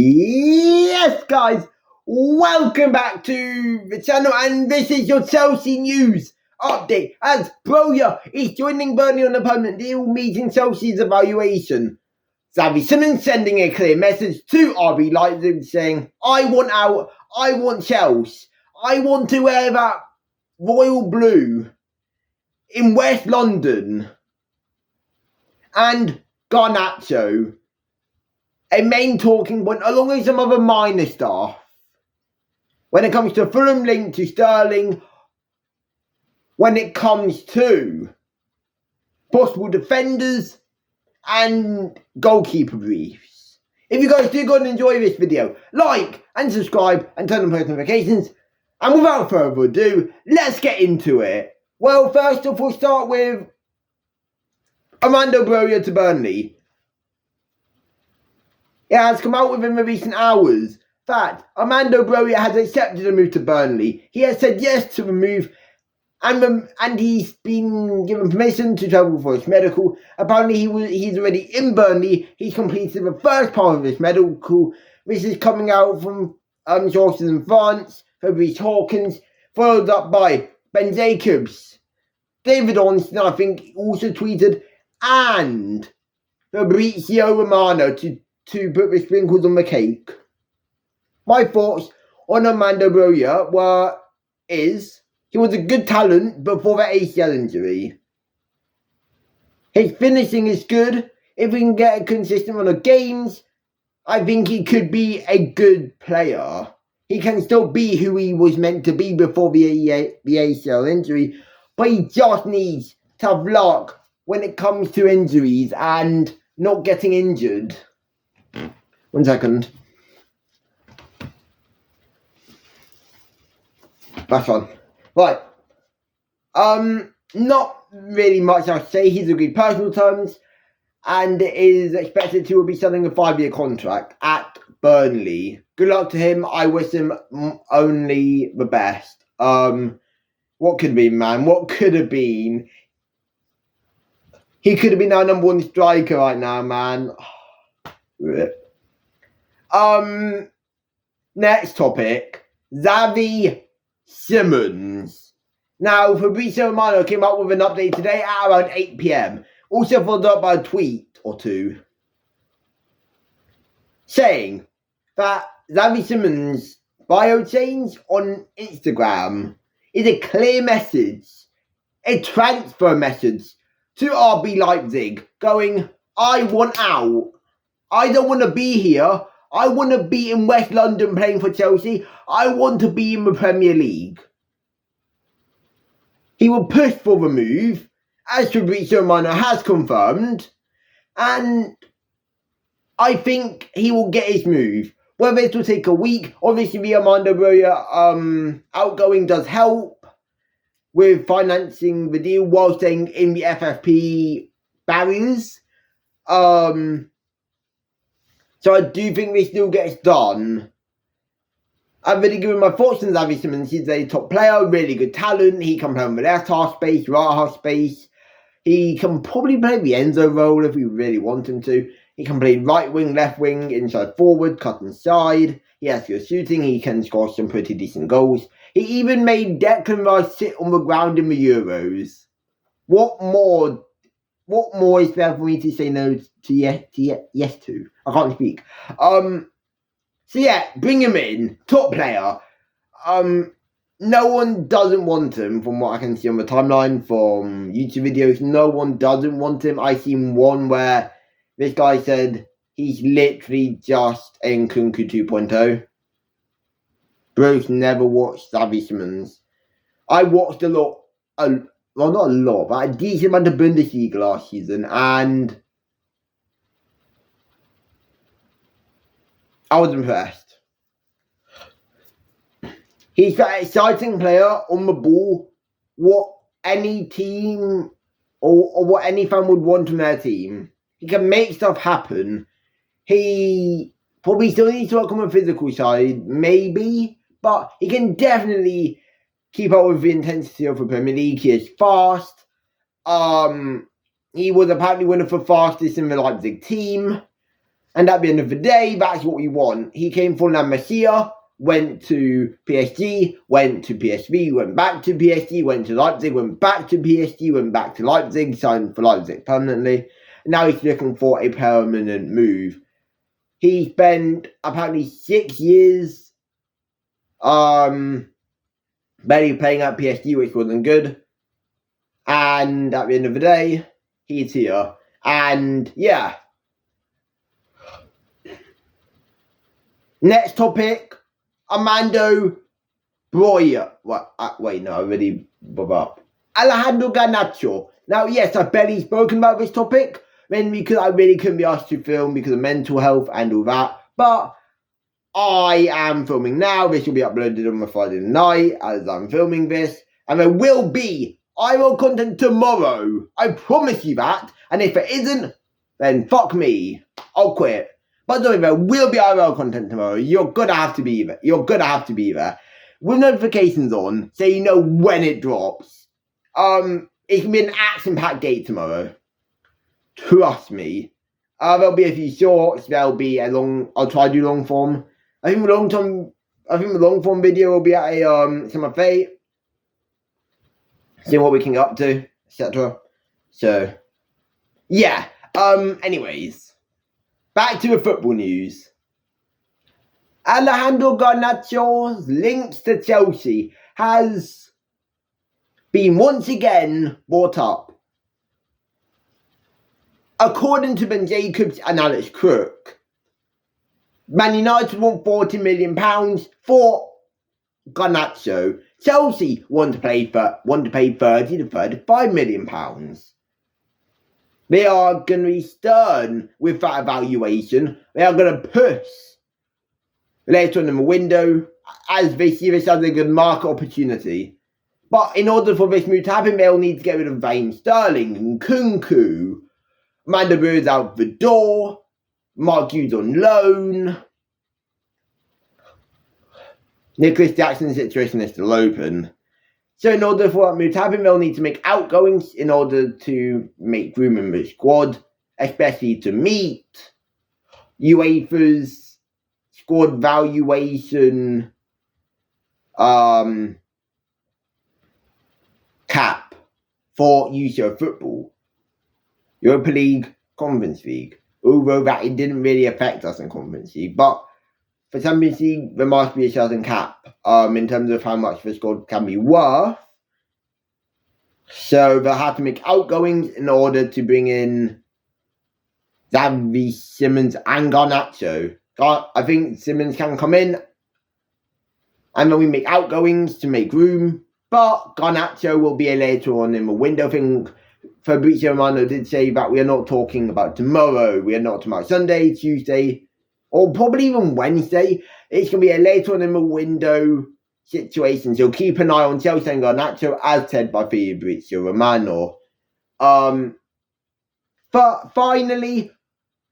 Yes, guys, welcome back to the channel, and this is your Chelsea news update as Broja is joining Burnley on a permanent deal, meeting Chelsea's evaluation. Xavi Simons sending a clear message to RB Leipzig saying, I want out, I want Chelsea, I want to wear that royal blue in West London. And Garnacho, a main talking point along with some other minor stuff when it comes to Fulham link to Sterling, when it comes to possible defenders and goalkeeper briefs. If you guys do go and enjoy this video, like and subscribe and turn on post notifications. And without further ado, let's get into it. Well, first off, we'll start with Armando Broja to Burnley. It has come out within the recent hours that Armando Broja has accepted a move to Burnley. He has said yes to the move, and he's been given permission to travel for his medical. Apparently, he's already in Burnley. He's completed the first part of his medical. This is coming out from sources in France, Fabrice Hawkins, followed up by Ben Jacobs, David Ornstein, I think, also tweeted, and Fabrizio Romano to put the sprinkles on the cake. My thoughts on Armando Broja is he was a good talent before the ACL injury. His finishing is good. If we can get a consistent run of games, I think he could be a good player. He can still be who he was meant to be before the ACL injury, but he just needs to have luck when it comes to injuries and not getting injured. 1 second. That's on. Right. Not really much I'll say. He's agreed personal terms and is expected to be signing a 5-year contract at Burnley. Good luck to him. I wish him only the best. What could have been, man? What could have been? He could have been our number 1 striker right now, man. Next topic, Xavi Simons. Now, Fabrizio Romano came up with an update today at around 8 PM. Also followed up by a tweet or two saying that Xavi Simons' bio change on Instagram is a clear message, a transfer message to RB Leipzig going, I want out. I don't want to be here. I want to be in West London playing for Chelsea. I want to be in the Premier League. He will push for the move, as Fabrizio Romano has confirmed, and I think he will get his move. Whether it will take a week, obviously the Armando Broja outgoing does help with financing the deal while staying in the FFP barriers. So I do think this deal gets done. I've really given my thoughts on Xavi Simons. He's a top player, really good talent. He can play on the left half space, right half space. He can probably play the Enzo role if we really want him to. He can play right wing, left wing, inside forward, cut inside. He has good shooting. He can score some pretty decent goals. He even made Declan Rice sit on the ground in the Euros. What more is there for me to say no to yes to? I can't speak. So yeah, bring him in. Top player. No one doesn't want him from what I can see on the timeline from YouTube videos. No one doesn't want him. I seen one where this guy said he's literally just Nkunku 2.0. Bruce never watched Xavi Simons. I watched a lot. Well, not a lot, but a decent amount of Bundesliga last season, and I was impressed. He's an exciting player on the ball, what any team or what any fan would want from their team. He can make stuff happen. He probably still needs to work on the physical side, maybe, but he can definitely keep up with the intensity of the Premier League. He is fast. He was apparently one of the fastest in the Leipzig team. And at the end of the day, that's what we want. He came for La Masia, went to PSG, went to PSV, went back to PSG, went to Leipzig, went back to PSG, went back to Leipzig, signed for Leipzig permanently. And now he's looking for a permanent move. He spent apparently 6 years barely playing at PSG, which wasn't good. And at the end of the day, he's here. And yeah. Next topic, Armando Broya. Wait, no, I already bob up. Alejandro Garnacho. Now, yes, I've barely spoken about this topic, mainly because I really couldn't be asked to film because of mental health and all that. But I am filming now. This will be uploaded on a Friday night as I'm filming this. And there will be IRL content tomorrow. I promise you that. And if it isn't, then fuck me. I'll quit. But don't worry, there will be IRL content tomorrow. You're gonna have to be there. You're gonna have to be there. With notifications on, so you know when it drops. It can be an action-packed day tomorrow. Trust me. There'll be a few shorts. There'll be a long. I'll try to do long form. I think the long form video will be at a Summer Fate. Seeing what we can get up to, etc. So, yeah. Anyways. Back to the football news. Alejandro Garnacho's links to Chelsea has been once again brought up. According to Ben Jacobs and Alex Crook, Man United want £40 million for Garnacho. Chelsea want to pay 30 to £35 million. They are going to be stern with that evaluation. They are going to push later on in the window as they see this as a good market opportunity. But in order for this move to happen, they'll need to get rid of Raheem Sterling and Kunku. Amanda Brewer's out the door. Mark Hughes on loan. Nicholas Jackson's situation is still open. So in order for that move to happen, they'll need to make outgoings in order to make room in the squad, especially to meet UEFA's squad valuation cap for UCL football. Europa League, Conference League. Although that it didn't really affect us in Conference League, but for Champions League, there must be a certain cap in terms of how much the squad can be worth. So they'll have to make outgoings in order to bring in Xavi, Simmons and Garnacho. I think Simmons can come in and then we make outgoings to make room. But Garnacho will be a later on in the window. I think Fabrizio Romano did say that we are not talking about tomorrow. We are not talking about Sunday, Tuesday, or probably even Wednesday. It's going to be a later on in the window situation. So keep an eye on Chelsea and Garnacho, as said by Fabrizio Romano. But finally,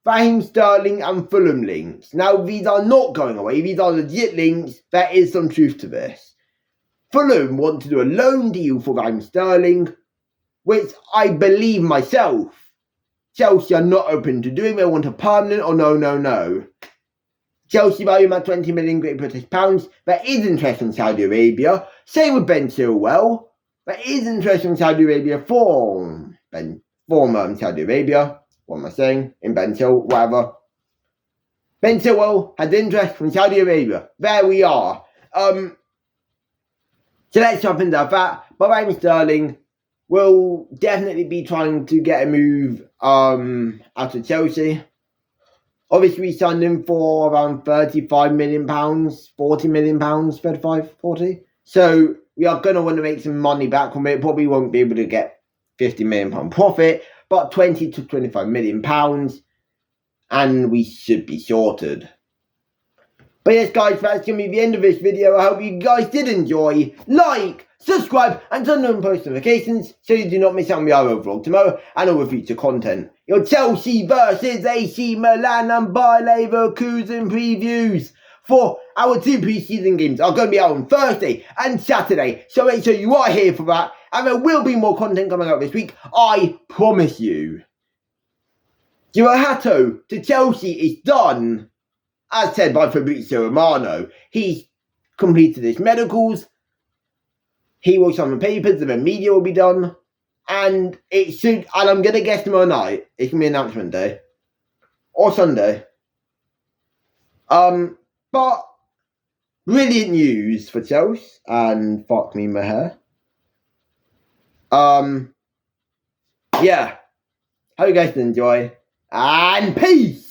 Raheem Sterling and Fulham links. Now, these are not going away. These are legit links. There is some truth to this. Fulham want to do a loan deal for Raheem Sterling, which I believe myself, Chelsea are not open to doing. They want a permanent or no. Chelsea value him at 20 million Great British pounds. There is interest in Saudi Arabia. Same with Ben Chilwell. There is interest in Saudi Arabia former Saudi Arabia. What am I saying? In Ben Chilwell, whatever. Ben Chilwell has interest from Saudi Arabia. There we are. So let's jump into that. But Raheem Sterling will definitely be trying to get a move out of Chelsea. Obviously, we signed him for around £35 million, £40 million, 35, 40. So we are going to want to make some money back from it. Probably won't be able to get £50 million profit, but £20 to £25 million, and we should be sorted. But yes, guys, that's going to be the end of this video. I hope you guys did enjoy. Like, subscribe, and turn on post notifications so you do not miss out on the IRL vlog tomorrow and all the future content. Your Chelsea versus AC Milan and Bayer Leverkusen previews for our 2 pre-season games are going to be out on Thursday and Saturday. So make sure you are here for that. And there will be more content coming out this week. I promise you. Garnacho to Chelsea is done, as said by Fabrizio Romano. He's completed his medicals. He will sign the papers, and the media will be done. And it should, and I'm gonna guess tomorrow night, it's gonna be announcement day. Or Sunday. But brilliant news for Chelsea, and fuck me in my hair. Yeah. Hope you guys enjoy, and peace!